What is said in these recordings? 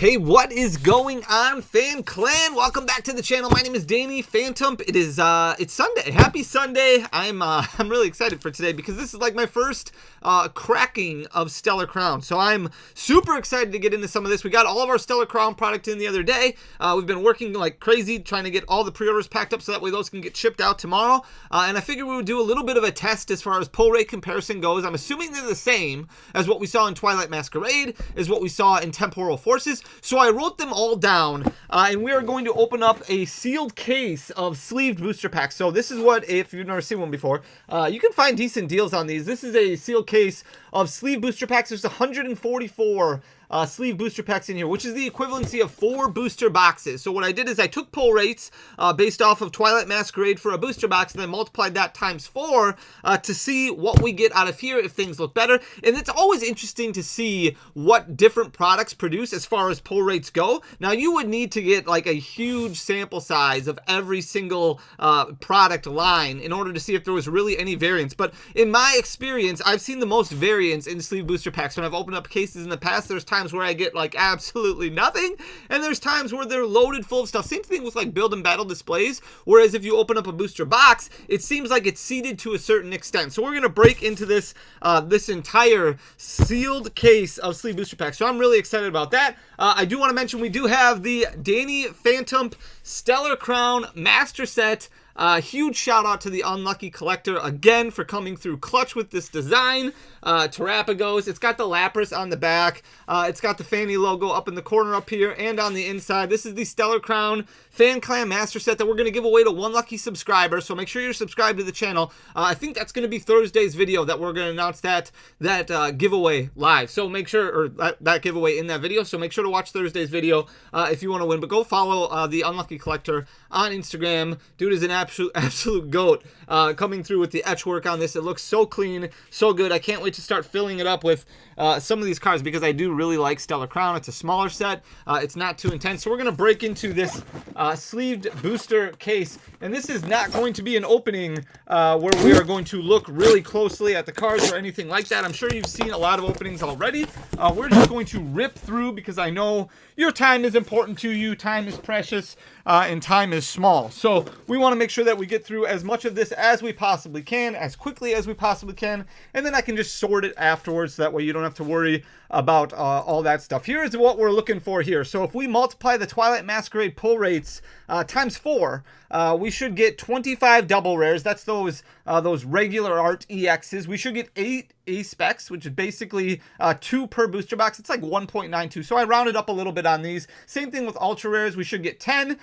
Hey, what is going on, Fan Clan? Welcome back to the channel. My name is Danny Phantom. It is it's Sunday. Happy Sunday. I'm really excited for today because this is like my first cracking of Stellar Crown. So I'm super excited to get into some of this. We got all of our Stellar Crown product in the other day. We've been working like crazy trying to get all the pre-orders packed up so that way those can get shipped out tomorrow. And I figured we would do a little bit of a test as far as pull rate comparison goes. I'm assuming they're the same as what we saw in Twilight Masquerade, as what we saw in Temporal Froces. So I wrote them all down, and we are going to open up a sealed case of sleeved booster packs. So this is what, if you've never seen one before, you can find decent deals on these. This is a sealed case of sleeve booster packs. There's 144 sleeve booster packs in here, which is the equivalency of 4 booster boxes. So what I did is I took pull rates based off of Twilight Masquerade for a booster box, and then multiplied that times 4 to see what we get out of here if things look better. And it's always interesting to see what different products produce as far as pull rates go. Now, you would need to get like a huge sample size of every single product line in order to see if there was really any variance. But in my experience, I've seen the most variance in sleeve booster packs. When I've opened up cases in the past, there's times where I get like absolutely nothing, and there's times where they're loaded full of stuff. Same thing with like build and battle displays, whereas if you open up a booster box, it seems like it's seeded to a certain extent. So we're going to break into this this entire sealed case of sleeve booster packs. So I'm really excited about that. I do want to mention we do have the Danny Phantom Stellar Crown Master Set. Huge shout out to the Unlucky Collector again for coming through clutch with this design. Terapagos. It's got the Lapras on the back. It's got the Fanny logo up in the corner up here and on the inside. This is the Stellar Crown Fan Clan Master Set that we're going to give away to one lucky subscriber. So make sure you're subscribed to the channel. I think that's going to be Thursday's video that we're going to announce that giveaway live. So make sure, or that giveaway in that video. So make sure to watch Thursday's video if you want to win. But go follow the Unlucky Collector on Instagram. Dude is an absolute goat coming through with the etch work on this. It looks so clean, so good. I can't wait to start filling it up with some of these cards because I do really like Stellar Crown. It's a smaller set. It's not too intense. So we're going to break into this sleeved booster case. And this is not going to be an opening where we are going to look really closely at the cards or anything like that. I'm sure you've seen a lot of openings already. We're just going to rip through because I know your time is important to you. Time is precious and time is small. So we want to make sure that we get through as much of this as we possibly can, as quickly as we possibly can, and then I can just sort it afterwards. So that way you don't have to worry about all that stuff. Here is what we're looking for here. So if we multiply the Twilight Masquerade pull rates times 4, we should get 25 double rares. That's those regular art EXs. We should get 8 A-specs, which is basically 2 per booster box. It's like 1.92. So I rounded up a little bit on these. Same thing with ultra rares. We should get 10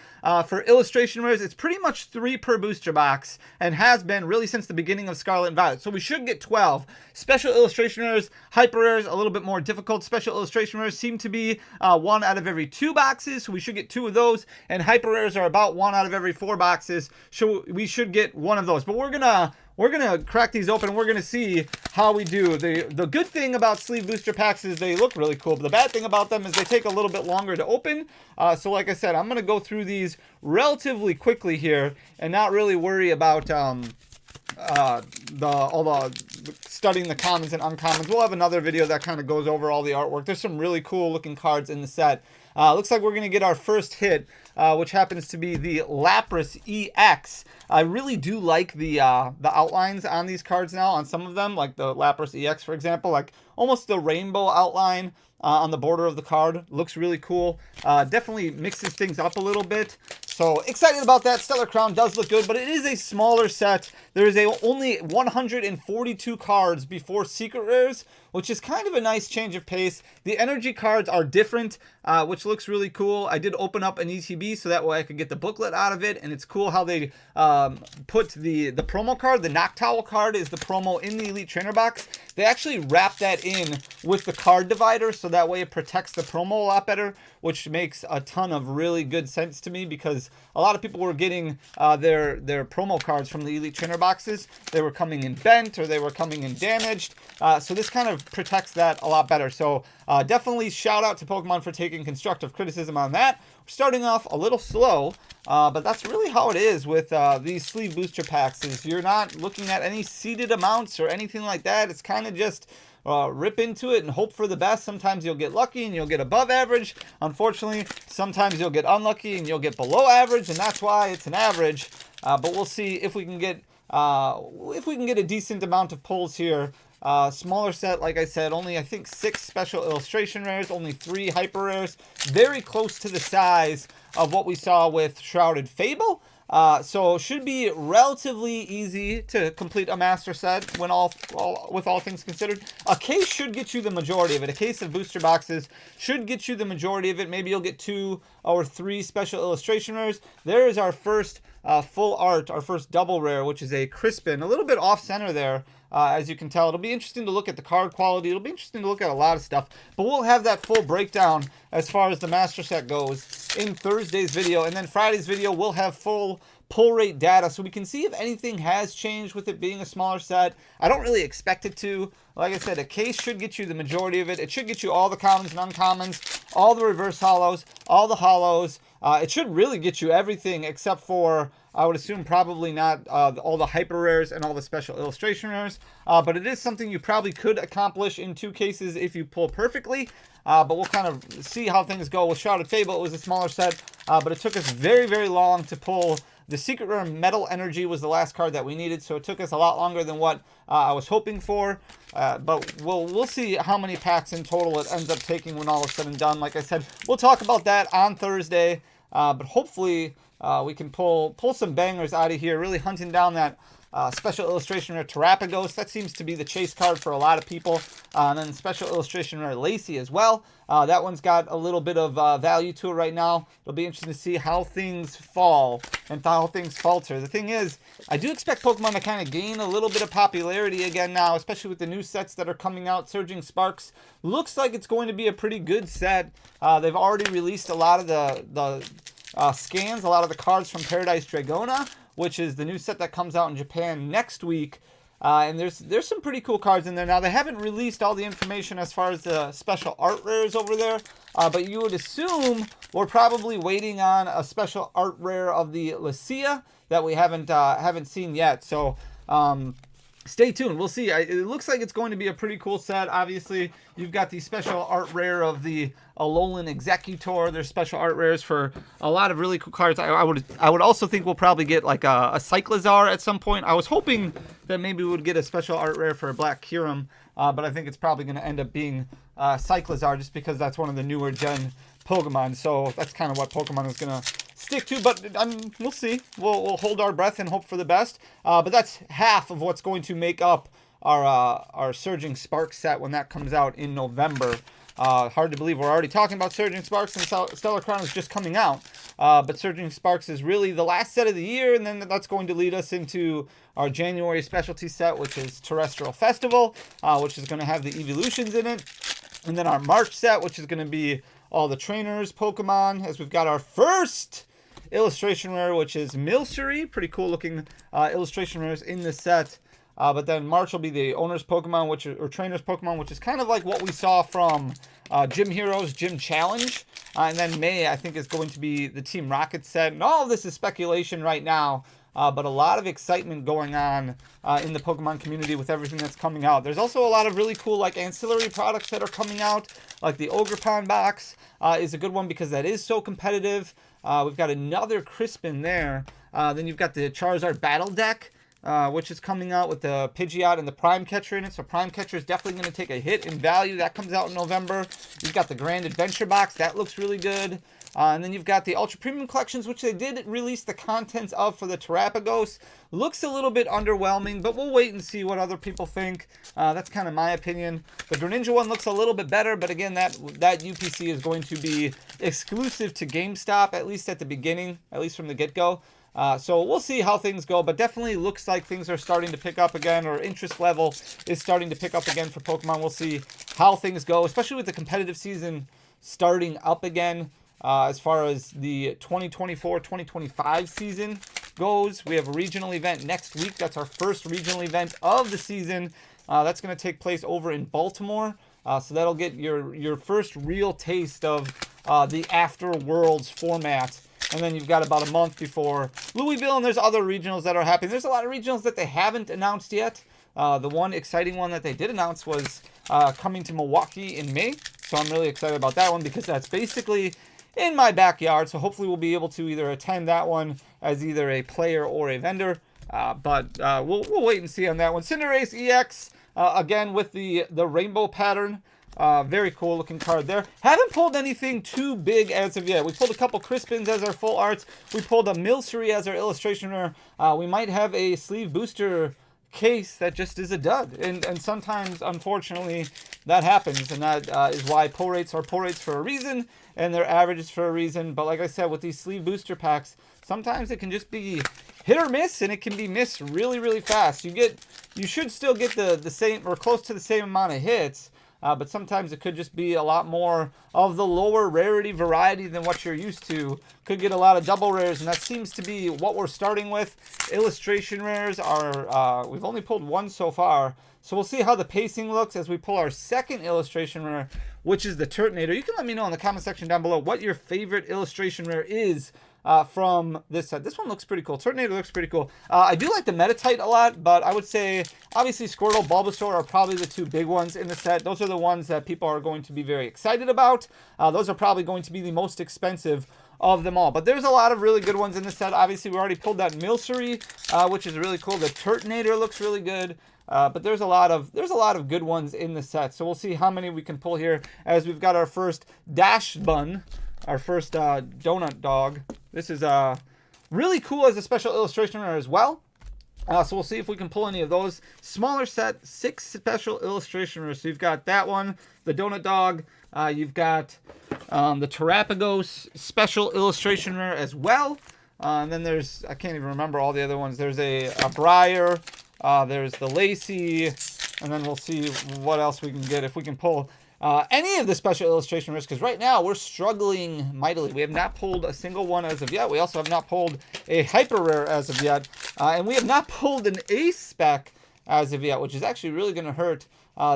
for illustration rares. It's pretty much 3 per booster box and has been really since the beginning of Scarlet and Violet. So we should get 12. Special illustration rares, hyper rares, a little bit more difficult. Special illustration rares seem to be 1 out of every 2 boxes. So we should get 2 of those. And hyper rares are about 1 out of every 4 boxes. So we should get 1 of those. But we're gonna crack these open. We're gonna see how we do. The good thing about sleeve booster packs is they look really cool, but the bad thing about them is they take a little bit longer to open. So like I said, I'm gonna go through these relatively quickly here and not really worry about studying the commons and uncommons. We'll have another video that kind of goes over all the artwork. There's some really cool looking cards in the set. Looks like we're going to get our first hit, which happens to be the Lapras EX. I really do like the outlines on these cards now, on some of them, like the Lapras EX, for example, like almost the rainbow outline on the border of the card. Looks really cool. Definitely mixes things up a little bit. So excited about that. Stellar Crown does look good, but it is a smaller set. There is only 142 cards before secret rares, which is kind of a nice change of pace. The energy cards are different, which looks really cool. I did open up an ETB so that way I could get the booklet out of it, and it's cool how they put the promo card. The Noctowl card is the promo in the Elite Trainer box. They actually wrap that in with the card divider, so that way it protects the promo a lot better, which makes a ton of really good sense to me because a lot of people were getting their promo cards from the Elite Trainer boxes. They were coming in bent or they were coming in damaged. So this kind of protects that a lot better. So definitely shout out to Pokemon for taking constructive criticism on that. We're starting off a little slow, but that's really how it is with these sleeve booster packs. Is you're not looking at any seeded amounts or anything like that. It's kind of just rip into it and hope for the best. Sometimes you'll get lucky and you'll get above average. Unfortunately, sometimes you'll get unlucky and you'll get below average, and that's why it's an average. But we'll see if we can get a decent amount of pulls here. Smaller set, like I said, only I think 6 special illustration rares, only 3 hyper rares, very close to the size of what we saw with Shrouded Fable. So should be relatively easy to complete a master set when with all things considered. A case should get you the majority of it. A case of booster boxes should get you the majority of it. Maybe you'll get 2 or 3 special illustration rares. There is our first full art, our first double rare, which is a Crispin, a little bit off center there. As you can tell, it'll be interesting to look at the card quality. It'll be interesting to look at a lot of stuff. But we'll have that full breakdown as far as the master set goes in Thursday's video. And then Friday's video, we'll have full pull rate data so we can see if anything has changed with it being a smaller set. I don't really expect it to. Like I said, a case should get you the majority of it. It should get you all the commons and uncommons, all the reverse hollows, all the hollows. It should really get you everything except for, I would assume, probably not all the hyper rares and all the special illustration rares. But it is something you probably could accomplish in 2 cases if you pull perfectly. But we'll kind of see how things go. With Shrouded Fable, it was a smaller set, but it took us very, very long to pull. The Secret Rare Metal Energy was the last card that we needed, so it took us a lot longer than what I was hoping for. But we'll see how many packs in total it ends up taking when all is said and done. Like I said, we'll talk about that on Thursday. But hopefully we can pull some bangers out of here, really hunting down that Special Illustration Rare Terapagos. That seems to be the chase card for a lot of people. And then Special Illustration Rare Lacey as well. That one's got a little bit of value to it right now. It'll be interesting to see how things fall and how things falter. The thing is, I do expect Pokemon to kind of gain a little bit of popularity again now, especially with the new sets that are coming out. Surging Sparks looks like it's going to be a pretty good set. They've already released a lot of the scans, a lot of the cards from Paradise Dragona, which is the new set that comes out in Japan next week. And there's some pretty cool cards in there. Now, they haven't released all the information as far as the special art rares over there, but you would assume we're probably waiting on a special art rare of the Lucia that we haven't seen yet. So stay tuned. We'll see. It looks like it's going to be a pretty cool set. Obviously, you've got the special art rare of the Alolan Executor. There's special art rares for a lot of really cool cards. I would also think we'll probably get like a Cyclizar at some point. I was hoping that maybe we would get a special art rare for a Black Kyurem, but I think it's probably going to end up being Cyclizar just because that's one of the newer gen Pokemon. So that's kind of what Pokemon is going to stick to, but we'll see. We'll hold our breath and hope for the best. But that's half of what's going to make up our Surging Sparks set when that comes out in November. Hard to believe we're already talking about Surging Sparks and Stellar Crown is just coming out. But Surging Sparks is really the last set of the year, and then that's going to lead us into our January specialty set, which is Terrestrial Festival, which is going to have the evolutions in it. And then our March set, which is going to be all the trainers, Pokemon, as we've got our first illustration rare, which is Milcery. Pretty cool looking illustration rares in this set. But then March will be the owner's Pokemon, or trainer's Pokemon, which is kind of like what we saw from Gym Heroes Gym Challenge. And then May, I think, is going to be the Team Rocket set. And all of this is speculation right now, but a lot of excitement going on in the Pokemon community with everything that's coming out. There's also a lot of really cool like ancillary products that are coming out, like the Ogerpon box is a good one because that is so competitive. We've got another Crispin there. Then you've got the Charizard Battle Deck, which is coming out with the Pidgeot and the Prime Catcher in it. So Prime Catcher is definitely going to take a hit in value. That comes out in November. You've got the Grand Adventure box. That looks really good. And then you've got the Ultra Premium Collections, which they did release the contents of for the Terapagos. Looks a little bit underwhelming, but we'll wait and see what other people think. That's kind of my opinion. The Greninja one looks a little bit better, but again, that UPC is going to be exclusive to GameStop, at least at the beginning, at least from the get-go. So we'll see how things go, but definitely looks like things are starting to pick up again, or interest level is starting to pick up again for Pokemon. We'll see how things go, especially with the competitive season starting up again. As far as the 2024-2025 season goes, we have a regional event next week. That's our first regional event of the season. That's going to take place over in Baltimore. So that'll get your first real taste of the After Worlds format. And then you've got about a month before Louisville, and there's other regionals that are happening. There's a lot of regionals that they haven't announced yet. The one exciting one that they did announce was coming to Milwaukee in May. So I'm really excited about that one because that's basically in my backyard. So hopefully we'll be able to either attend that one as either a player or a vendor. But we'll wait and see on that one. Cinderace EX, again with the rainbow pattern. Very cool looking card there. Haven't pulled anything too big as of yet. We pulled a couple Crispins as our full arts. We pulled a Milcery as our illustration rare. We might have a sleeve booster case that just is a dud. And sometimes, unfortunately, that happens. And that is why pull rates are pull rates for a reason. And their averages for a reason. But like I said, with these sleeve booster packs, sometimes it can just be hit or miss, and it can be missed really, really fast. You should still get the same or close to the same amount of hits. But sometimes it could just be a lot more of the lower rarity variety than what you're used to. Could get a lot of double rares, and that seems to be what we're starting with. Illustration rares are, we've only pulled one so far. So we'll see how the pacing looks as we pull our second illustration rare, which is the Turtonator. You can let me know in the comment section down below what your favorite illustration rare is from this set. This one looks pretty cool. Turtonator looks pretty cool. I do like the Metatite a lot, but I would say obviously Squirtle, Bulbasaur are probably the two big ones in the set. Those are the ones that people are going to be very excited about. Those are probably going to be the most expensive of them all. But there's a lot of really good ones in the set. Obviously, we already pulled that Milcery, which is really cool. The Turtonator looks really good. But there's a lot of good ones in the set. So we'll see how many we can pull here as we've got our first Dash Bun, our first donut dog. This is really cool as a special illustration rare as well. So we'll see if we can pull any of those. Smaller set, 6 special illustration rares. So you've got that one, the donut dog. You've got the Terapagos special illustration rare as well. And then there's, I can't even remember all the other ones. There's a Briar. There's the Lacey. And then we'll see what else we can get if we can pull any of the special illustration rares, because right now we're struggling mightily. We have not pulled a single one as of yet. We also have not pulled a hyper rare as of yet, and we have not pulled an ace spec as of yet, which is actually really going to hurt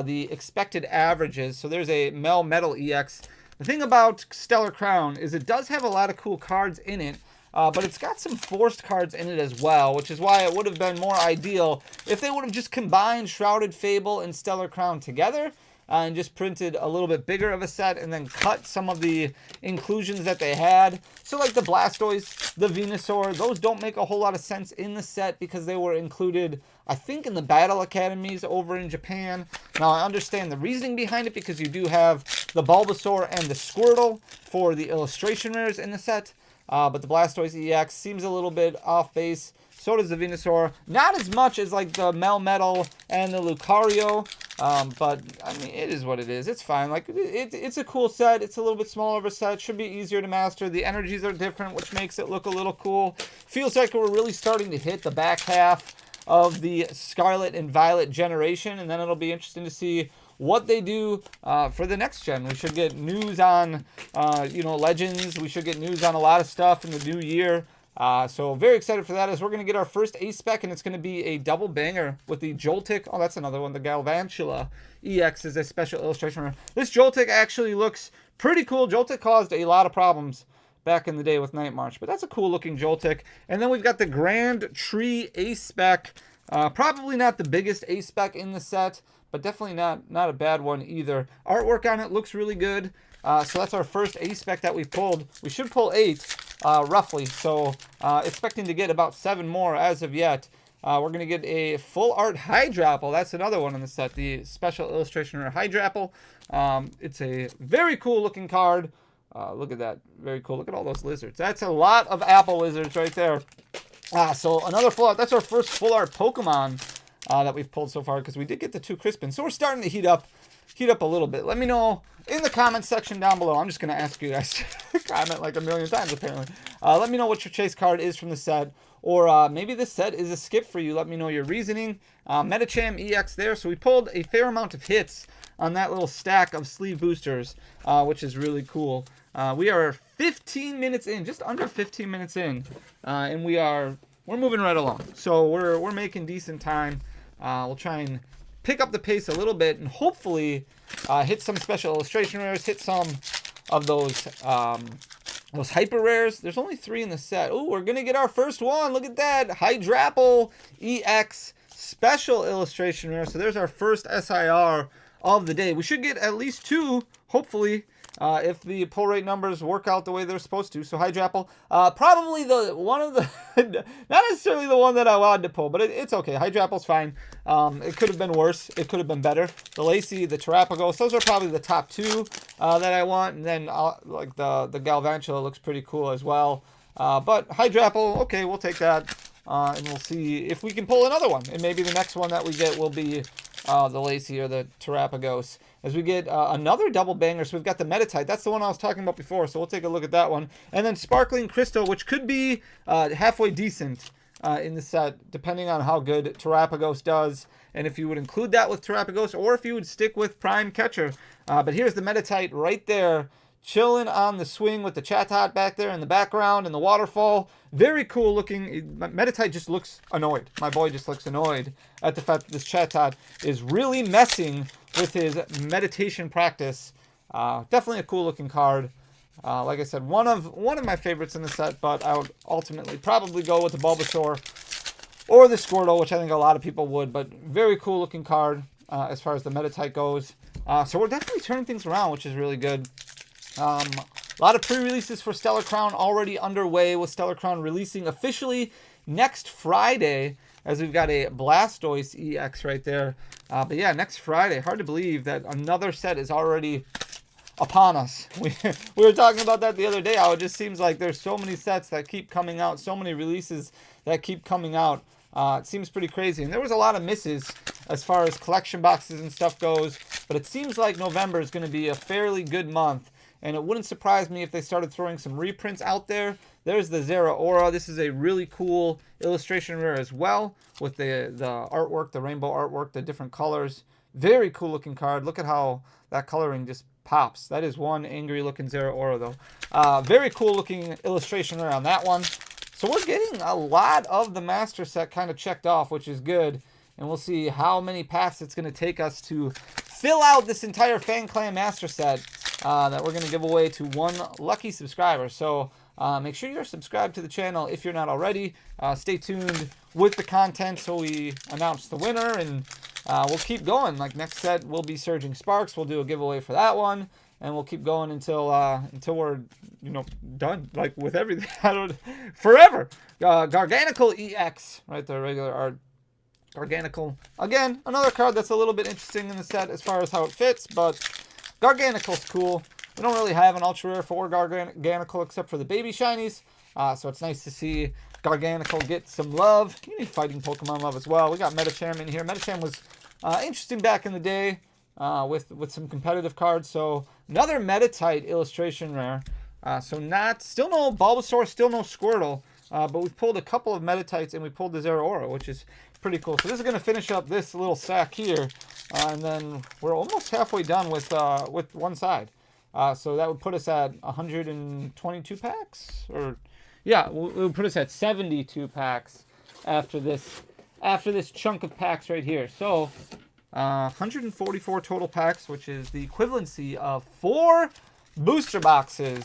the expected averages. So there's a Melmetal EX. The thing about Stellar Crown is it does have a lot of cool cards in it, but it's got some forced cards in it as well, which is why it would have been more ideal if they would have just combined Shrouded Fable and Stellar Crown together. And just printed a little bit bigger of a set and then cut some of the inclusions that they had. So like the Blastoise, the Venusaur, those don't make a whole lot of sense in the set because they were included, I think, in the Battle Academies over in Japan. Now I understand the reasoning behind it because you do have the Bulbasaur and the Squirtle for the illustration rares in the set. But the Blastoise EX seems a little bit off base. So does the Venusaur. Not as much as like the Melmetal and the Lucario. But I mean, it is what it is. It's fine. Like it's a cool set. It's a little bit smaller of a set. Should be easier to master. The energies are different, which makes it look a little cool. Feels like we're really starting to hit the back half of the Scarlet and Violet generation, and then it'll be interesting to see what they do for the next gen. We should get news on Legends. We should get news on a lot of stuff in the new year. So very excited for that, as we're going to get our first ace spec, and it's going to be a double banger with the Joltik. Oh, that's another one. The Galvantula EX is a special illustration rare. This Joltik actually looks pretty cool. Joltik caused a lot of problems back in the day with Night March, but that's a cool looking Joltik. And then we've got the Grand Tree ace spec. Probably not the biggest ace spec in the set, but definitely not a bad one either. Artwork on it looks really good. So that's our first ace spec that we've pulled. We should pull 8, roughly. So expecting to get about 7 more as of yet. We're going to get a full art Hydrapple. That's another one in the set, the special illustration rare Hydrapple. It's a very cool looking card. Look at that. Very cool. Look at all those lizards. That's a lot of apple lizards right there. So another full art. That's our first full art Pokemon that we've pulled so far, because we did get the 2 Crispins. So we're starting to heat up a little bit. Let me know in the comment section down below. I'm just going to ask you guys to comment like a million times apparently. Let me know what your chase card is from the set, or maybe this set is a skip for you. Let me know your reasoning. Metacham EX there. So we pulled a fair amount of hits on that little stack of sleeve boosters, which is really cool. We are 15 minutes in, just under 15 minutes in, and we're moving right along. So we're making decent time. We'll try and pick up the pace a little bit and hopefully hit some special illustration rares, hit some of those hyper rares. There's only 3 in the set. Oh, we're gonna get our first one. Look at that, Hydrapple EX special illustration rare. So there's our first SIR of the day. We should get at least 2, hopefully, if the pull rate numbers work out the way they're supposed to. So Hydrapple, probably the one of the, not necessarily the one that I wanted to pull, but it's okay. Hydrapple's fine. It could have been worse. It could have been better. The Lacy, the Terapagos, those are probably the top 2 that I want. And then like the Galvantula looks pretty cool as well. But Hydrapple, okay, we'll take that. And we'll see if we can pull another one. And maybe the next one that we get will be the Lacy or the Terapagos. As we get another double banger, so we've got the Meditite. That's the one I was talking about before, so we'll take a look at that one. And then Sparkling Crystal, which could be halfway decent in the set, depending on how good Terapagos does, and if you would include that with Terapagos, or if you would stick with Prime Catcher. But here's the Meditite right there, chilling on the swing with the Chatot back there in the background and the waterfall. Very cool looking. Meditite just looks annoyed. My boy just looks annoyed at the fact that this Chatot is really messing with his meditation practice. Definitely a cool looking card. Like I said, one of my favorites in the set, but I would ultimately probably go with the Bulbasaur or the Squirtle, which I think a lot of people would, but very cool looking card as far as the Meditite goes. So we're definitely turning things around, which is really good. A lot of pre-releases for Stellarcrown already underway, with Stellarcrown releasing officially next Friday, as we've got a Blastoise EX right there. But yeah, next Friday. Hard to believe that another set is already upon us. We were talking about that the other day, how it just seems like there's so many sets that keep coming out, so many releases that keep coming out. It seems pretty crazy. And there was a lot of misses as far as collection boxes and stuff goes, but it seems like November is going to be a fairly good month. And it wouldn't surprise me if they started throwing some reprints out there. There's the Zeraora. This is a really cool illustration rare as well, with the artwork, the rainbow artwork, the different colors. Very cool looking card. Look at how that coloring just pops. That is one angry looking Zeraora though. Very cool looking illustration rare on that one. So we're getting a lot of the master set kind of checked off, which is good. And we'll see how many packs it's going to take us to fill out this entire Fan Clan master set that we're going to give away to one lucky subscriber. So make sure you're subscribed to the channel if you're not already. Stay tuned with the content so we announce the winner, and we'll keep going. Like next set, we'll be Surging Sparks. We'll do a giveaway for that one, and we'll keep going until we're done, like with everything. Forever. Garganical EX right there, regular art. Garganical, again, another card that's a little bit interesting in the set as far as how it fits, but Garganical's cool. We don't really have an ultra rare for Garganical except for the baby shinies, so it's nice to see Garganical get some love. You need fighting Pokemon love as well. We got Medicham in here. Medicham was interesting back in the day with some competitive cards. So another Meditite illustration rare. Still no Bulbasaur, still no Squirtle, but we've pulled a couple of Meditites and we pulled the Zeraora, which is pretty cool. So this is going to finish up this little sack here, and then we're almost halfway done with one side. So that would put us at 122 packs, or yeah, it would put us at 72 packs after this chunk of packs right here. So 144 total packs, which is the equivalency of 4 booster boxes.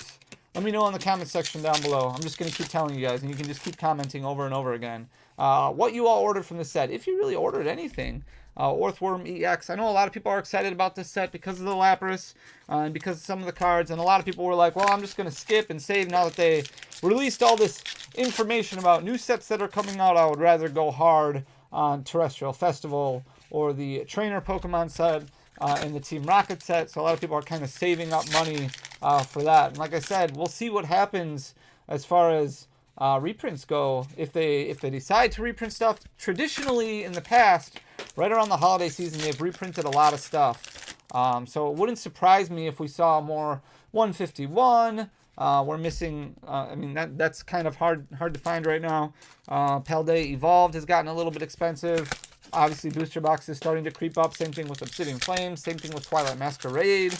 Let me know in the comment section down below. I'm just going to keep telling you guys, and you can just keep commenting over and over again what you all ordered from the set. If you really ordered anything. Orthworm EX. I know a lot of people are excited about this set because of the Lapras and because of some of the cards. And a lot of people were like, well, I'm just going to skip and save now that they released all this information about new sets that are coming out. I would rather go hard on Terrestrial Festival or the Trainer Pokemon set and the Team Rocket set. So a lot of people are kind of saving up money for that. And like I said, we'll see what happens as far as reprints go. If they decide to reprint stuff, traditionally in the past, right around the holiday season, they've reprinted a lot of stuff. So it wouldn't surprise me if we saw more 151. We're missing, I mean, that's kind of hard to find right now. Paldea Evolved has gotten a little bit expensive. Obviously, booster box is starting to creep up. Same thing with Obsidian Flames. Same thing with Twilight Masquerade.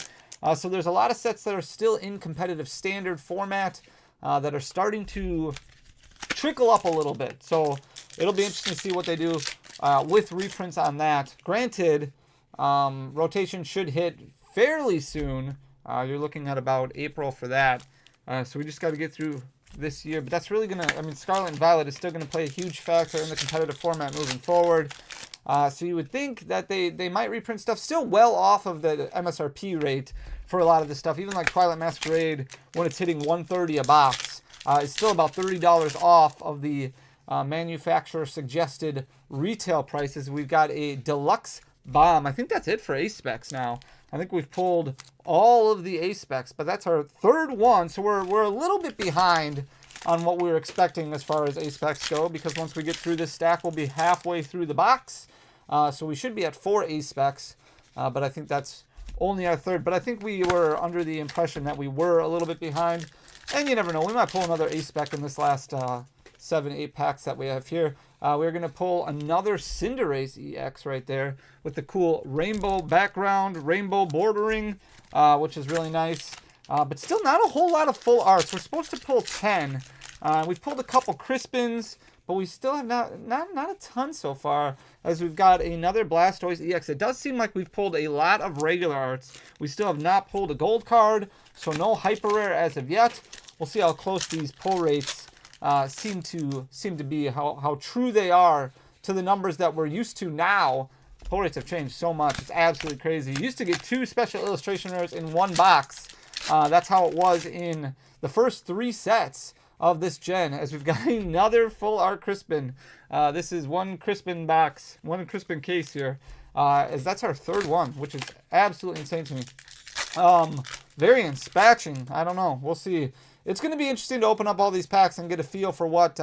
So there's a lot of sets that are still in competitive standard format that are starting to trickle up a little bit. So it'll be interesting to see what they do with reprints on that. Granted, rotation should hit fairly soon. You're looking at about April for that. So we just got to get through this year. But that's really going to, I mean, Scarlet and Violet is still going to play a huge factor in the competitive format moving forward. So you would think that they might reprint stuff still well off of the MSRP rate for a lot of this stuff. Even like Twilight Masquerade, when it's hitting $130 a box, is still about $30 off of the manufacturer suggested retail prices. We've got a deluxe bomb. I think that's it for A-Specs now. I think we've pulled all of the A-Specs, but that's our third one, so we're a little bit behind on what we were expecting as far as A-Specs go, because once we get through this stack, we'll be halfway through the box. So we should be at 4 A-Specs, but I think that's only our third. But I think we were under the impression that we were a little bit behind, and you never know. We might pull another A-Spec in this last 7-8 packs that we have here. We're going to pull another Cinderace EX right there with the cool rainbow background, rainbow bordering, which is really nice. But still not a whole lot of full arts. We're supposed to pull 10. We've pulled a couple Crispins, but we still have not a ton so far, as we've got another Blastoise EX. It does seem like we've pulled a lot of regular arts. We still have not pulled a gold card, so no hyper rare as of yet. We'll see how close these pull rates seem to be, how true they are to the numbers that we're used to now. Pull rates have changed so much. It's absolutely crazy. You used to get 2 special illustration rares in one box. That's how it was in the first 3 sets of this gen, as we've got another full art Crispin. This is one Crispin box, one Crispin case here, as that's our third one, which is absolutely insane to me. Variance, batching, I don't know. We'll see. It's going to be interesting to open up all these packs and get a feel for what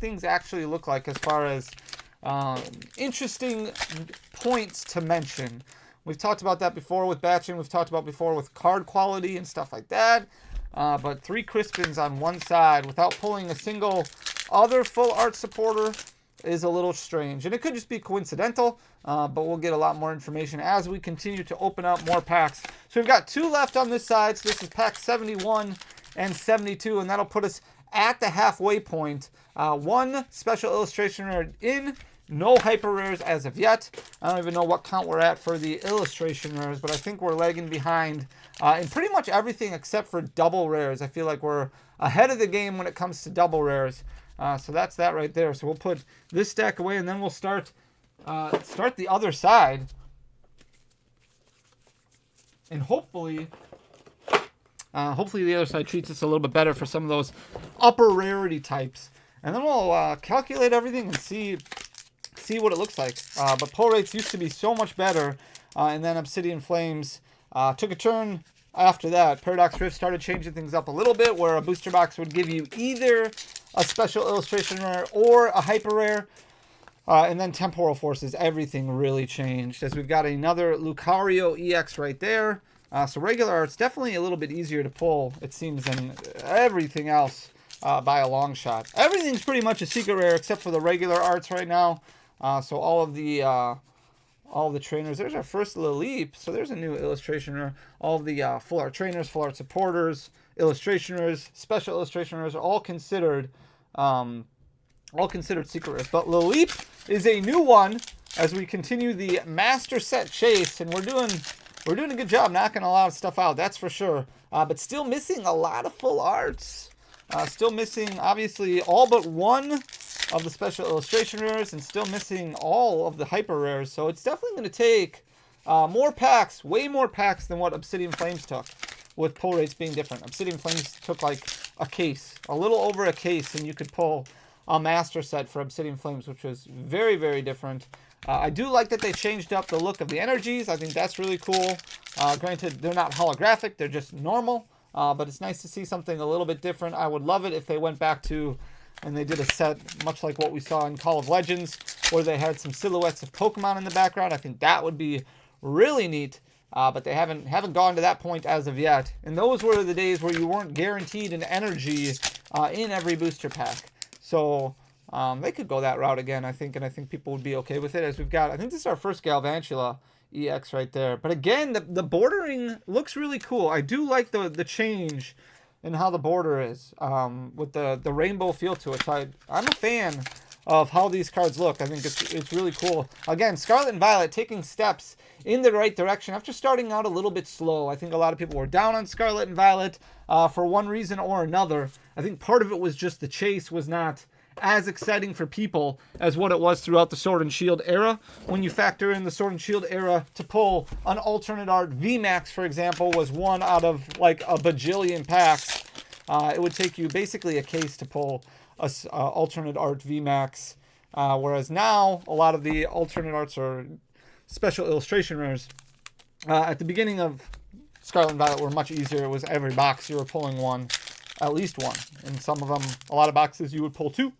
things actually look like as far as interesting points to mention. We've talked about that before with batching. We've talked about before with card quality and stuff like that. But 3 Crispins on one side without pulling a single other full art supporter is a little strange. And it could just be coincidental, but we'll get a lot more information as we continue to open up more packs. So we've got 2 left on this side. So this is pack 71 and 72, and that'll put us at the halfway point. 1 special illustration rare in. No hyper rares as of yet. I don't even know what count we're at for the illustration rares, but I think we're lagging behind in pretty much everything except for double rares. I feel like we're ahead of the game when it comes to double rares. So that's that right there. So we'll put this stack away, and then we'll start the other side. And hopefully the other side treats us a little bit better for some of those upper rarity types. And then we'll calculate everything and see what it looks like. But pull rates used to be so much better, and then Obsidian Flames took a turn after that. Paradox Rift started changing things up a little bit, where a booster box would give you either a special illustration rare or a hyper rare. And then Temporal Forces, everything really changed, as we've got another Lucario EX right there. So regular art's definitely a little bit easier to pull, it seems, than everything else by a long shot. Everything's pretty much a secret rare except for the regular arts right now. So all of the trainers. There's our first Lilip. So there's a new illustration rare. All of the full art trainers, full art supporters, illustration rares, special illustration rares are all considered secret rares. But Lilip is a new one as we continue the master set chase, and we're doing a good job knocking a lot of stuff out, that's for sure. But still missing a lot of full arts. Still missing, obviously, all but one of the special illustration rares, and still missing all of the hyper rares. So it's definitely going to take more packs, way more packs than what Obsidian Flames took, with pull rates being different. Obsidian Flames took like a case, a little over a case, and you could pull a master set for Obsidian Flames, which was very, very different. I do like that they changed up the look of the energies. I think that's really cool. Granted, they're not holographic, they're just normal. But it's nice to see something a little bit different. I would love it if they went back to, and they did a set much like what we saw in Call of Legends, where they had some silhouettes of Pokemon in the background. I think that would be really neat. But they haven't gone to that point as of yet. And those were the days where you weren't guaranteed an energy in every booster pack. So they could go that route again, I think, and I think people would be okay with it. As we've got, I think this is our first Galvantula EX right there. But again, the bordering looks really cool. I do like the change in how the border is with the rainbow feel to it. So I'm a fan of how these cards look. I think it's really cool. Again, Scarlet and Violet taking steps in the right direction after starting out a little bit slow. I think a lot of people were down on Scarlet and Violet for one reason or another. I think part of it was just the chase was not as exciting for people as what it was throughout the Sword and Shield era. When you factor in the Sword and Shield era, to pull an alternate art VMAX, for example, was one out of like a bajillion packs. It would take you basically a case to pull a alternate art VMAX, whereas now a lot of the alternate arts are special illustration rares. At the beginning of Scarlet and Violet were much easier. It was every box you were pulling one, at least one. In some of them, a lot of boxes you would pull two.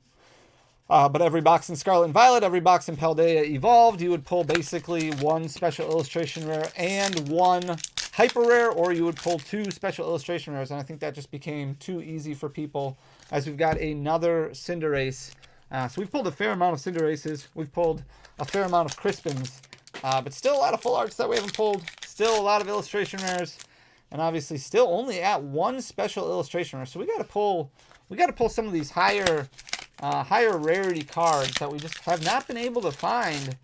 But every box in Scarlet and Violet, every box in Paldea Evolved, you would pull basically one special illustration rare and one hyper rare, or you would pull two special illustration rares. And I think that just became too easy for people, as we've got another Cinderace. So we've pulled a fair amount of Cinderaces. We've pulled a fair amount of Crispins. But still a lot of full arts that we haven't pulled. Still a lot of illustration rares. And obviously still only at one special illustration rare. So we gotta pull some of these higher rarity cards that we just have not been able to find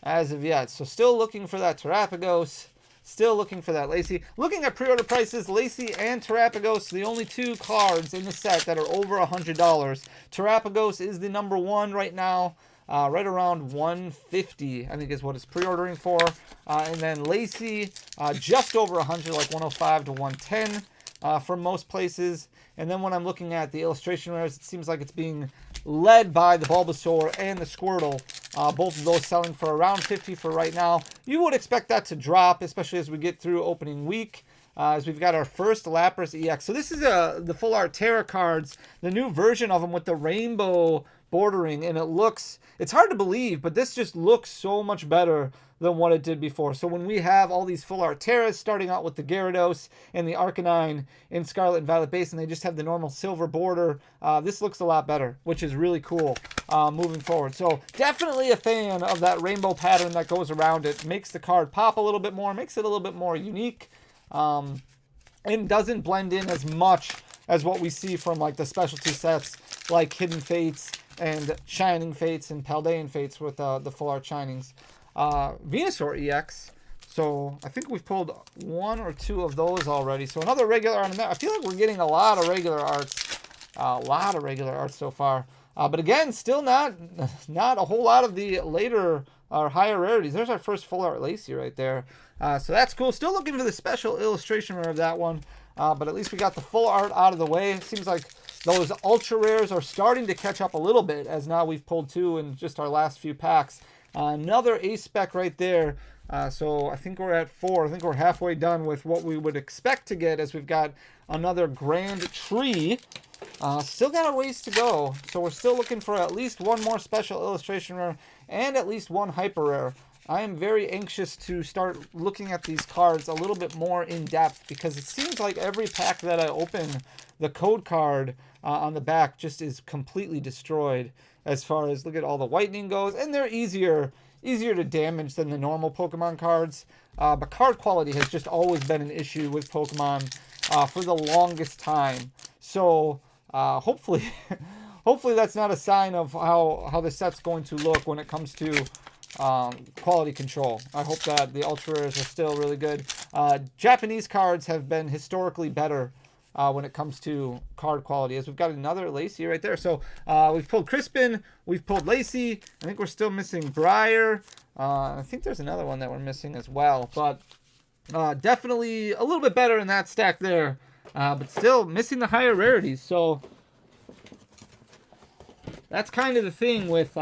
as of yet. So still looking for that Terapagos. Still looking for that Lacey. Looking at pre-order prices, Lacey and Terapagos, the only two cards in the set that are over $100. Terapagos is the number one right now. Right around $150, I think is what it's pre-ordering for. And then Lacey, just over 100, like 105 to 110 for most places. And then when I'm looking at the illustration rares, it seems like it's being led by the Bulbasaur and the Squirtle. Both of those selling for around 50 for right now. You would expect that to drop, especially as we get through opening week. As we've got our first Lapras EX. So this is the full art Terra cards, the new version of them with the rainbow bordering, and it's hard to believe, but this just looks so much better than what it did before. So when we have all these full art Terras starting out with the Gyarados and the Arcanine in Scarlet and Violet base, and they just have the normal silver border, this looks a lot better, which is really cool moving forward. So definitely a fan of that rainbow pattern that goes around it. Makes the card pop a little bit more, makes it a little bit more unique, and doesn't blend in as much as what we see from like the specialty sets like Hidden Fates and Shining Fates and Paldean Fates with the full art Shinings. Venusaur EX. So I think we've pulled one or two of those already. So another regular art in there. I feel like we're getting a lot of regular arts. A lot of regular arts so far. But again, still not a whole lot of the later or higher rarities. There's our first full art Lacey right there. So that's cool. Still looking for the special illustration rare of that one. But at least we got the full art out of the way. It seems like those ultra rares are starting to catch up a little bit, as now we've pulled two in just our last few packs. Another ace spec right there. So I think we're at 4. I think we're halfway done with what we would expect to get, as we've got another Grand Tree. Still got a ways to go. So we're still looking for at least one more special illustration rare and at least one hyper rare. I am very anxious to start looking at these cards a little bit more in depth, because it seems like every pack that I open, the code card on the back just is completely destroyed, as far as look at all the whitening goes, and they're easier to damage than the normal Pokemon cards. But card quality has just always been an issue with Pokemon for the longest time. So hopefully that's not a sign of how the set's going to look when it comes to quality control. I hope that the ultra rares are still really good. Japanese cards have been historically better when it comes to card quality, as we've got another Lacey right there. So we've pulled Crispin, we've pulled Lacey. I think we're still missing Briar. I think there's another one that we're missing as well, but definitely a little bit better in that stack there, but still missing the higher rarities. So that's kind of the thing with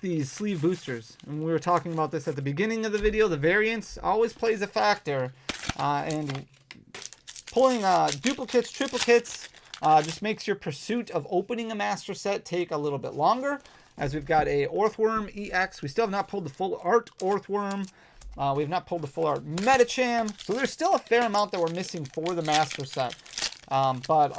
these sleeve boosters. And we were talking about this at the beginning of the video. The variance always plays a factor, and pulling duplicates, triplicates, just makes your pursuit of opening a master set take a little bit longer, as we've got a Orthworm EX. We still have not pulled the full art Orthworm. We've not pulled the full art Medicham. So there's still a fair amount that we're missing for the master set. But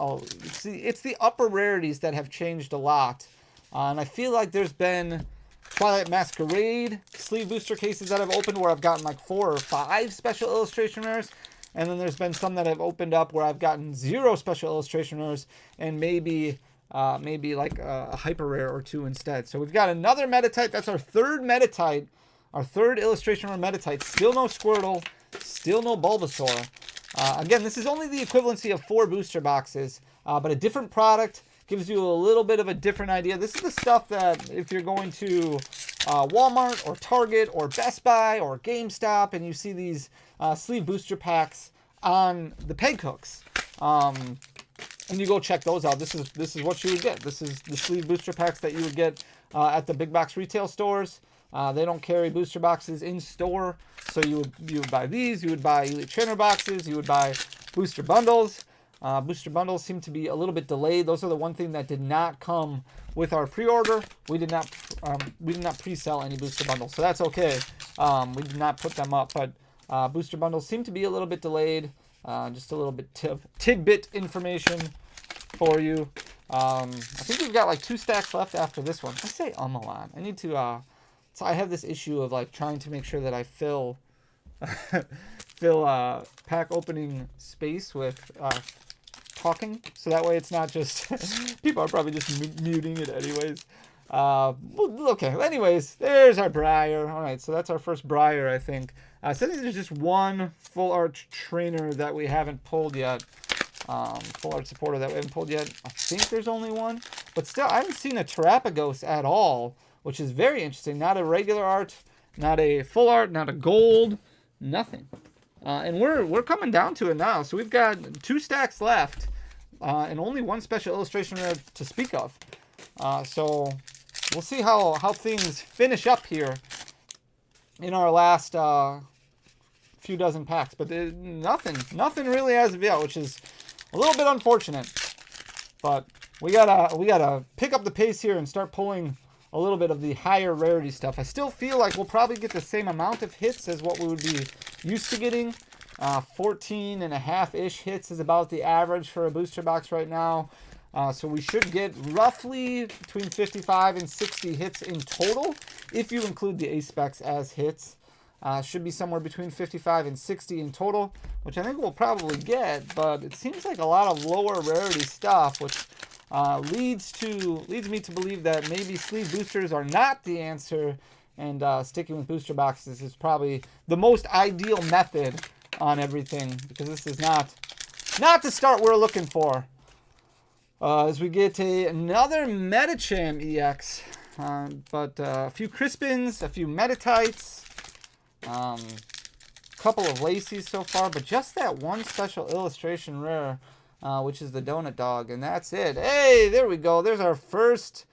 it's the upper rarities that have changed a lot. And I feel like there's been Twilight Masquerade sleeve booster cases that I've opened where I've gotten like 4 or 5 special illustration rares. And then there's been some that I've opened up where I've gotten 0 special illustration rares and maybe like a hyper rare or 2 instead. So we've got another Meditite. That's our third Meditite, our third illustration rare Meditite. Still no Squirtle, still no Bulbasaur. Again, this is only the equivalency of 4 booster boxes, but a different product, gives you a little bit of a different idea. This is the stuff that if you're going to Walmart or Target or Best Buy or GameStop and you see these sleeve booster packs on the peg hooks, and you go check those out, this is what you would get. This is the sleeve booster packs that you would get at the big box retail stores. They don't carry booster boxes in store, so you would buy these. You would buy Elite Trainer boxes. You would buy booster bundles. Booster bundles seem to be a little bit delayed. Those are the one thing that did not come with our pre-order. We did not pre-sell any booster bundles, so that's okay. We did not put them up, but booster bundles seem to be a little bit delayed. Just a little bit tidbit information for you. I think we've got like 2 stacks left after this one. I say a lot. I need to. So I have this issue of like trying to make sure that I fill pack opening space with talking, so that way it's not just people are probably just muting it anyways. Okay, anyways, there's our Briar. All right, so that's our first Briar, I think. So I think there's just one full art trainer that we haven't pulled yet. Full art supporter that we haven't pulled yet. I think there's only one, but still I haven't seen a Terapagos at all, which is very interesting. Not a regular art, not a full art, not a gold, nothing. And we're coming down to it now. So we've got 2 stacks left, and only 1 special illustration rare to speak of. So we'll see how things finish up here in our last few dozen packs. But nothing really as of yet, which is a little bit unfortunate. But we gotta pick up the pace here and start pulling a little bit of the higher rarity stuff. I still feel like we'll probably get the same amount of hits as what we would be used to getting. 14.5-ish hits is about the average for a booster box right now. So we should get roughly between 55 and 60 hits in total, if you include the A-Specs as hits. Should be somewhere between 55 and 60 in total, which I think we'll probably get, but it seems like a lot of lower rarity stuff, which leads me to believe that maybe sleeve boosters are not the answer, and sticking with booster boxes is probably the most ideal method on everything, because this is not the start we're looking for. As we get another Medicham EX, but a few Crispins, a few Meditites, couple of Lacy's so far, but just that one special illustration rare, which is the Donut Dog, and that's it. Hey, there we go. There's our first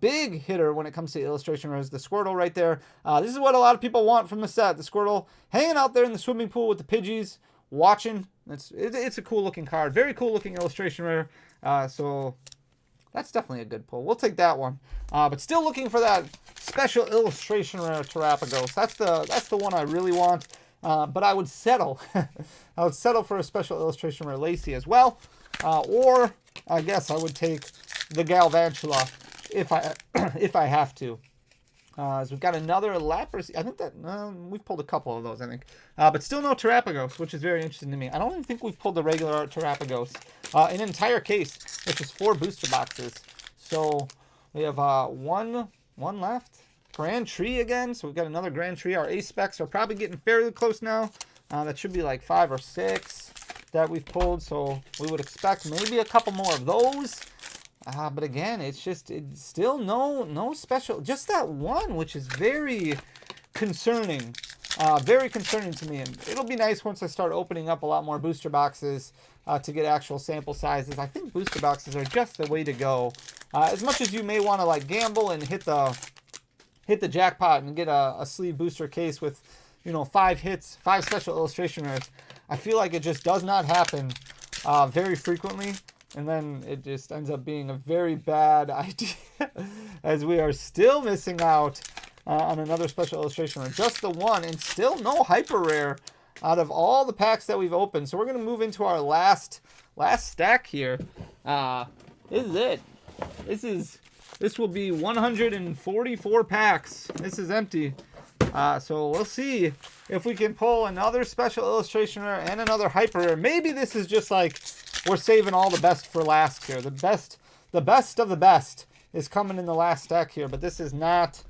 big hitter when it comes to illustration rares, the Squirtle right there. This is what a lot of people want from the set, the Squirtle hanging out there in the swimming pool with the Pidgeys, watching. It's a cool looking card, very cool looking illustration rare. So that's definitely a good pull. We'll take that one. But still looking for that special illustration rare Terapagos. That's the one I really want. But I would settle. I would settle for a special illustration rare Lacy as well. Or I guess I would take the Galvantula if I have to. So we've got another Lapras. I think that we've pulled a couple of those, I think. But still no Terapagos, which is very interesting to me. I don't even think we've pulled the regular art Terapagos in an entire case, which is 4 booster boxes. So we have one left. Grand Tree again. So we've got another Grand Tree. Our A-Specs are probably getting fairly close now. That should be like 5 or 6 that we've pulled. So we would expect maybe a couple more of those. But again, it's still no special, just that one, which is very concerning to me. And it'll be nice once I start opening up a lot more booster boxes to get actual sample sizes. I think booster boxes are just the way to go. As much as you may want to like gamble and hit the jackpot and get a sleeve booster case with 5 hits, 5 special illustration rares, I feel like it just does not happen very frequently. And then it just ends up being a very bad idea, as we are still missing out on another special illustration rare. Just the one, and still no hyper rare out of all the packs that we've opened. So we're going to move into our last stack here. This is it. This will be 144 packs. This is empty. So we'll see if we can pull another special illustration rare and another hyper rare. Maybe this is just like we're saving all the best for last here. The best of the best is coming in the last stack here, but this is not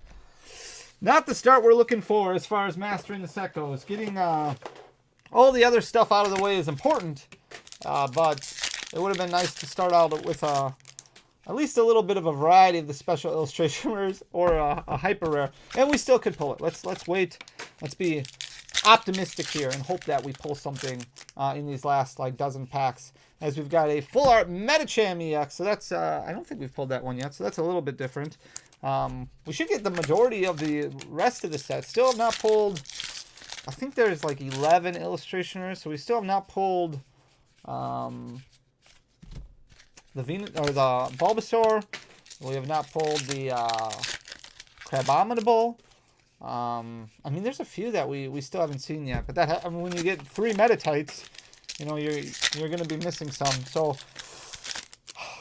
the start we're looking for as far as mastering the set goes. Getting all the other stuff out of the way is important, but it would have been nice to start out with a at least a little bit of a variety of the special illustration rares or a hyper rare, and we still could pull it. Let's wait. Let's be optimistic here and hope that we pull something in these last like dozen packs, as we've got a full art Medicham EX. So that's I don't think we've pulled that one yet, so that's a little bit different. We should get the majority of the rest of the set. Still have not pulled, I think there's like 11 illustration rares, so we still have not pulled the Bulbasaur. We have not pulled the Crabominable. I mean, there's a few that we still haven't seen yet, but that I mean, when you get 3 Meditites, you know, you're going to be missing some. So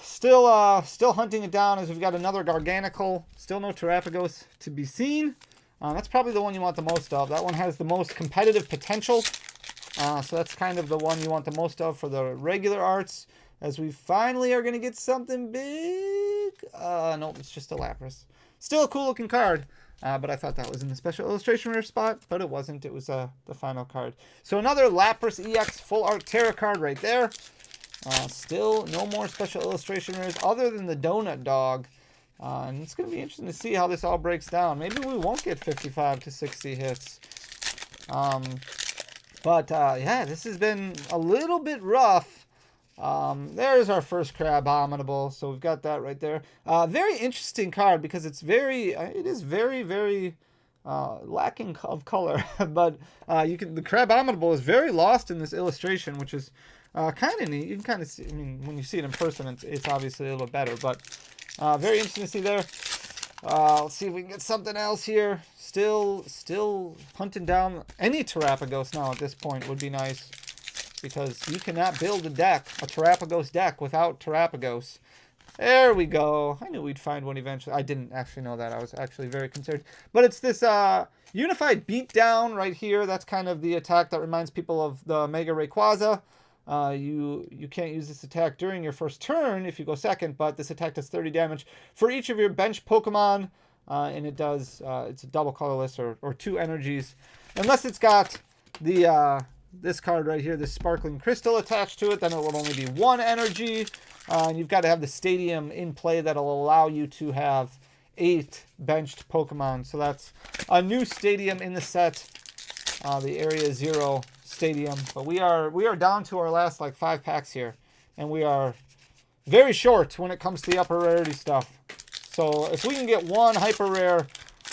still hunting it down, as we've got another Garganacl. Still no Terapagos to be seen. That's probably the one you want the most of. That one has the most competitive potential. So that's kind of the one you want the most of for the regular arts, as we finally are going to get something big. Nope, it's just a Lapras. Still a cool looking card, but I thought that was in the special illustration rare spot, but it wasn't. It was the final card. So another Lapras EX full art Terra card right there. Still no more special illustration rares other than the Donut Dog. And it's going to be interesting to see how this all breaks down. Maybe we won't get 55 to 60 hits. But yeah, this has been a little bit rough. There's our first Crabominable, so we've got that right there. Very interesting card, because it is very lacking of color. But the Crabominable is very lost in this illustration, which is kind of neat. You can kind of see, I mean, when you see it in person, it's obviously a little better, but very interesting to see there. Let's see if we can get something else here. Still hunting down any Terapagos now at this point would be nice, because you cannot build a Terapagos deck without Terapagos. There we go. I knew we'd find one eventually. I didn't actually know that. I was actually very concerned. But it's this Unified Beatdown right here. That's kind of the attack that reminds people of the Mega Rayquaza. You can't use this attack during your first turn if you go second, but this attack does 30 damage for each of your bench Pokemon. And it does, it's a double colorless or 2 energies. Unless it's got the this card right here, this Sparkling Crystal attached to it, then it will only be 1 energy. And you've got to have the Stadium in play that'll allow you to have 8 benched Pokemon. So that's a new Stadium in the set, the Area 0 Stadium. But we are down to our last like 5 packs here, and we are very short when it comes to the upper rarity stuff. So if we can get 1 hyper rare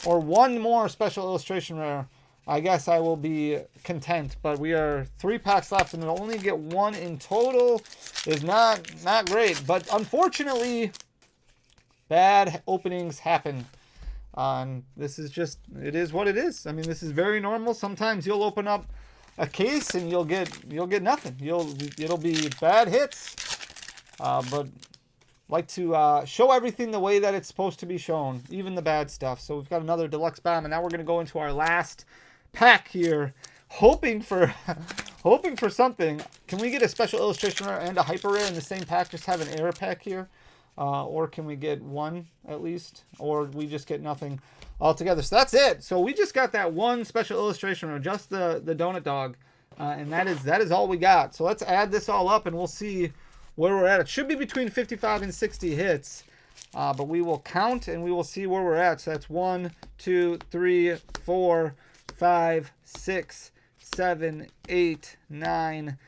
or 1 more special illustration rare, I guess I will be content. But we are 3 packs left, and to only get 1 in total is not great. But unfortunately, bad openings happen. This is just, it is what it is. I mean, this is very normal. Sometimes you'll open up a case and you'll get nothing. It'll be bad hits. But like to show everything the way that it's supposed to be shown, even the bad stuff. So we've got another Deluxe Bomb, and now we're going to go into our last pack here, hoping for something. Can we get a special illustration rare and a hyper rare in the same pack? Just have an error pack here, or can we get 1 at least, or we just get nothing altogether? So that's it. So we just got that 1 special illustration rare, just the Donut Dog, and that is all we got. So let's add this all up, and we'll see where we're at. It should be between 55 and 60 hits, but we will count and we will see where we're at. So that's 1, 2, 3, 4, 5, 6, 7, 8, 9,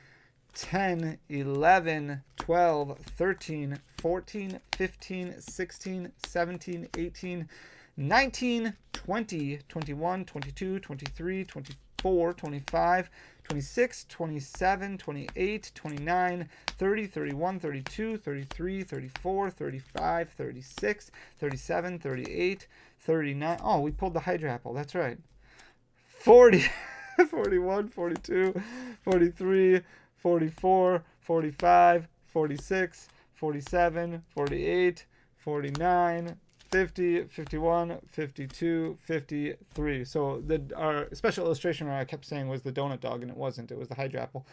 10, 11, 12, 13, 14, 15, 16, 17, 18, 19, 20, 21, 22, 23, 24, 25, 26, 27, 28, 29, 30, 31, 32, 33, 34, 35, 36, 37, 38, 39. Oh, we pulled the Hydra Apple. That's right. 40, 41, 42, 43, 44, 45, 46, 47, 48, 49, 50, 51, 52, 53. So our special illustration rare I kept saying was the Donut Dog, and it wasn't. It was the Hydra Apple.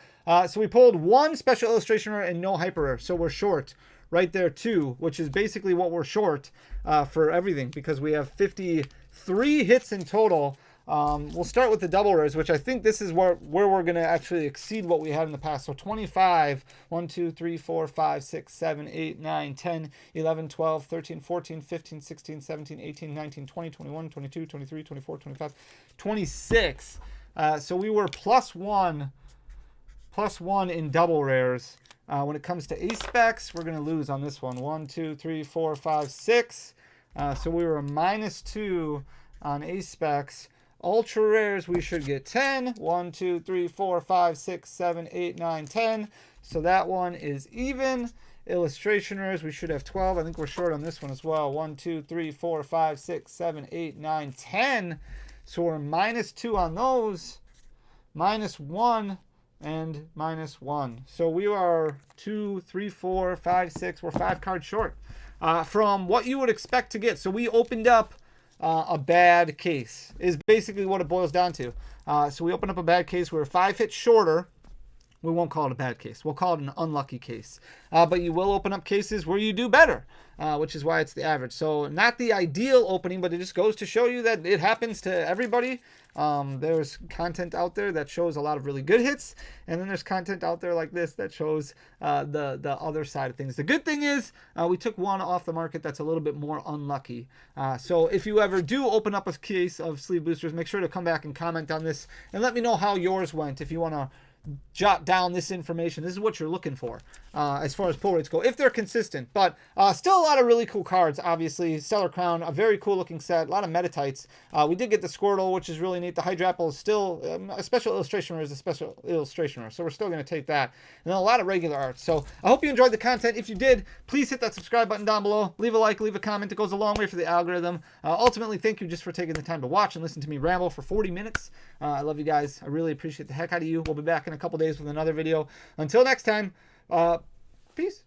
So we pulled 1 special illustration rare and no hyper rare. So we're short right there too, which is basically what we're short for everything, because we have 53 hits in total We'll start with the double rares, which I think this is where we're going to actually exceed what we had in the past. So 25, 1, 2, 3, 4, 5, 6, 7, 8, 9, 10, 11, 12, 13, 14, 15, 16, 17, 18, 19, 20, 21, 22, 23, 24, 25, 26. So we were plus one in double rares. When it comes to ace specs, we're going to lose on this one. 1, 2, 3, 4, 5, 6. So we were a -2 on ace specs. Ultra rares, we should get 10. 1, 2, 3, 4, 5, 6, 7, 8, 9, 10. So that one is even. Illustration rares, we should have 12. I think we're short on this one as well. 1, 2, 3, 4, 5, 6, 7, 8, 9, 10. So we're -2 on those. -1 and -1. So we are 2, 3, 4, 5, 6. We're 5 cards short from what you would expect to get. So we opened up a bad case is basically what it boils down to. So we opened up a bad case. We were 5 hits shorter. We won't call it a bad case. We'll call it an unlucky case. But you will open up cases where you do better, which is why it's the average. So not the ideal opening, but it just goes to show you that it happens to everybody. There's content out there that shows a lot of really good hits, and then there's content out there like this that shows the other side of things. The good thing is we took one off the market that's a little bit more unlucky. So if you ever do open up a case of sleeve boosters, make sure to come back and comment on this and let me know how yours went. If you want to jot down this information, this is what you're looking for as far as pull rates go, if they're consistent. But still a lot of really cool cards. Obviously, Stellar Crown, a very cool looking set, a lot of Metatites. We did get the Squirtle, which is really neat. The Hydrapple is still a special illustration rare, is a special illustration rare, so we're still going to take that. And then a lot of regular art. So I hope you enjoyed the content. If you did, please hit that subscribe button down below, leave a like, leave a comment. It goes a long way for the algorithm. Ultimately, thank you just for taking the time to watch and listen to me ramble for 40 minutes. I love you guys. I really appreciate the heck out of you. We'll be back in a couple days with another video. Until next time, peace.